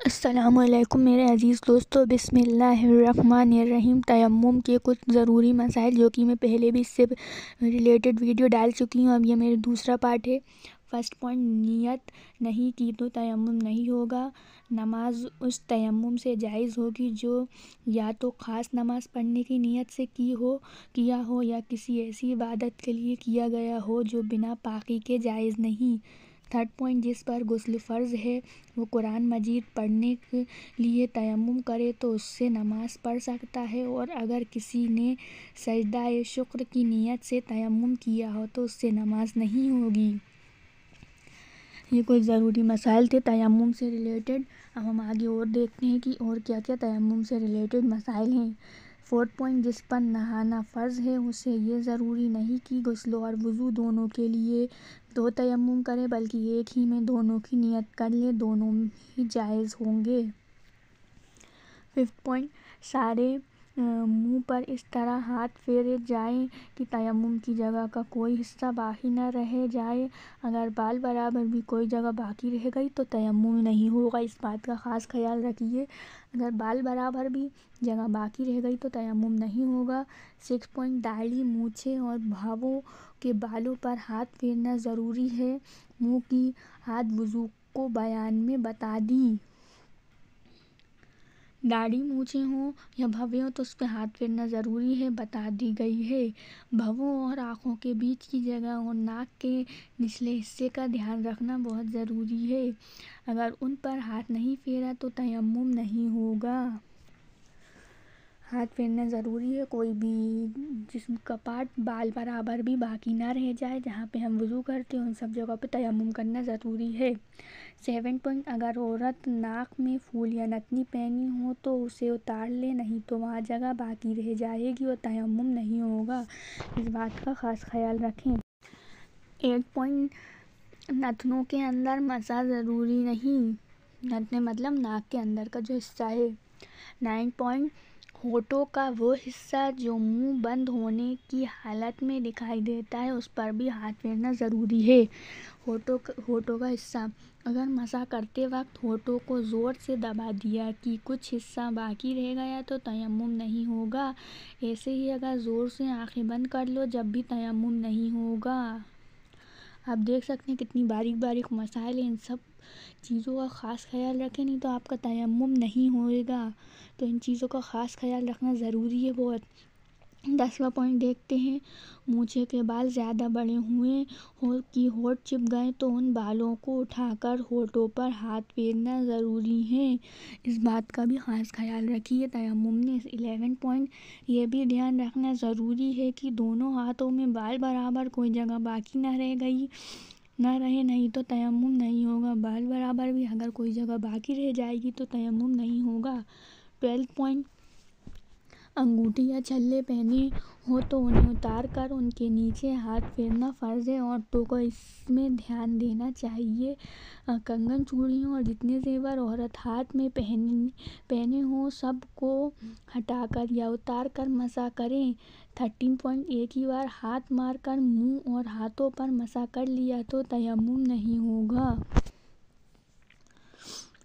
अस्सलामुअलैकुम मेरे अज़ीज़ दोस्तों, बिस्मिल्लाहिर्रहमानिर्रहीम। तयम्मुम के कुछ ज़रूरी मसाइल जो कि मैं पहले भी इससे रिलेटेड वीडियो डाल चुकी हूँ। अब ये मेरा दूसरा पार्ट है। फर्स्ट पॉइंट, नियत नहीं की तो तयम्मुम नहीं होगा। नमाज उस तयम्मुम से जायज़ होगी जो या तो ख़ास नमाज पढ़ने की नीयत से किया हो या किसी ऐसी इबादत के लिए किया गया हो जो बिना पाकी के जायज़ नहीं। थर्ड पॉइंट, जिस पर गुस्ल फ़र्ज़ है वो कुरान मजीद पढ़ने के लिए तयम्मुम करे तो उससे नमाज पढ़ सकता है, और अगर किसी ने सजदा शुक्र की नीयत से तयम्मुम किया हो तो उससे नमाज नहीं होगी। ये कुछ ज़रूरी मसाइल थे तयम्मुम से रिलेटेड। अब हम आगे और देखते हैं कि और क्या क्या तयम्मुम से रिलेटेड मसाइल हैं। फोर्थ पॉइंट, जिस पर नहाना फ़र्ज़ है उसे ये ज़रूरी नहीं कि गुस्ल और वज़ू दोनों के लिए दो तयम्मुम करे, बल्कि एक ही में दोनों की नियत कर ले, दोनों ही जायज़ होंगे। फिफ्थ पॉइंट, सारे मुंह पर इस तरह हाथ फेरे जाएं कि तयम्मुम की जगह का कोई हिस्सा बाकी न रह जाए। अगर बाल बराबर भी कोई जगह बाकी रह गई तो तयम्मुम नहीं होगा। इस बात का ख़ास ख्याल रखिए। अगर बाल बराबर भी जगह बाकी रह गई तो तयम्मुम नहीं होगा। सिक्स पॉइंट, दाढ़ी, मूछें और भावों के बालों पर हाथ फेरना ज़रूरी है। मुँह की हाथ वज़ू को बयान में बता दी। दाढ़ी, मूछें हों या भवें हों तो उस पर हाथ फेरना ज़रूरी है, बता दी गई है। भवों और आँखों के बीच की जगह और नाक के निचले हिस्से का ध्यान रखना बहुत ज़रूरी है। अगर उन पर हाथ नहीं फेरा तो तयम्मुम नहीं होगा। हाथ फेरना ज़रूरी है। कोई भी जिस्म का पार्ट बाल बराबर भी बाकी ना रह जाए, जहाँ पे हम वज़ू करते हैं उन सब जगह पे तयम्मुम करना ज़रूरी है। 7 पॉइंट, अगर औरत नाक में फूल या नथनी पहनी हो तो उसे उतार ले, नहीं तो वहाँ जगह बाकी रह जाएगी और तयम्मुम नहीं होगा। इस बात का ख़ास ख्याल रखें। 8 पॉइंट, नथनों के अंदर मसा ज़रूरी नहीं। नथने मतलब नाक के अंदर का जो हिस्सा है। 9 पॉइंट, होठों का वो हिस्सा जो मुंह बंद होने की हालत में दिखाई देता है उस पर भी हाथ फेरना ज़रूरी है। होठों का हिस्सा, अगर मसा करते वक्त होठों को ज़ोर से दबा दिया कि कुछ हिस्सा बाकी रह गया तो तयम्मुम नहीं होगा। ऐसे ही अगर ज़ोर से आंखें बंद कर लो जब भी तयम्मुम नहीं होगा। आप देख सकते हैं कितनी बारीक बारीक मसाइल हैं। इन सब चीज़ों का ख़ास ख्याल रखें, नहीं तो आपका तयम्मुम नहीं होएगा। तो इन चीज़ों का ख़ास ख्याल रखना ज़रूरी है बहुत। 10वां पॉइंट देखते हैं। मूछें के बाल ज़्यादा बड़े हुए हो कि होठ चिप गए तो उन बालों को उठाकर होठों पर हाथ फेरना ज़रूरी है। इस बात का भी ख़ास ख्याल रखिए तयम्मुम में। 11 पॉइंट, ये भी ध्यान रखना ज़रूरी है कि दोनों हाथों में बाल बराबर कोई जगह बाकी ना रहे, नहीं तो तयम्मुम नहीं होगा। बाल बराबर भी अगर कोई जगह बाकी रह जाएगी तो तयम्मुम नहीं होगा। 12 पॉइंट, अंगूठी या छल्ले पहने हो तो उन्हें उतार कर उनके नीचे हाथ फेरना फ़र्ज़ है। औरतों को इसमें ध्यान देना चाहिए। कंगन, चूड़ियों और जितने ज़ेवर औरत हाथ में पहने हो सब को हटाकर या उतार कर मसा करें। 13 पॉइंट, एक ही बार हाथ मार कर मुँह और हाथों पर मसा कर लिया तो तयम्मुम नहीं होगा।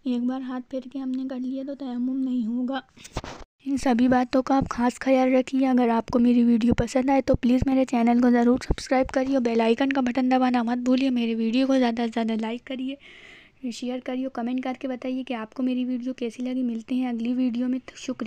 एक बार हाथ फेर के हमने कर लिया तो तयम्मुम नहीं होगा। इन सभी बातों का आप ख़ास ख्याल रखिए। अगर आपको मेरी वीडियो पसंद आए तो प्लीज़ मेरे चैनल को ज़रूर सब्सक्राइब करिए और बेल आइकन का बटन दबाना मत भूलिए। मेरे वीडियो को ज़्यादा से ज़्यादा लाइक करिए, शेयर करिए, कमेंट करके बताइए कि आपको मेरी वीडियो कैसी लगी। मिलते हैं अगली वीडियो में। शुक्रिया।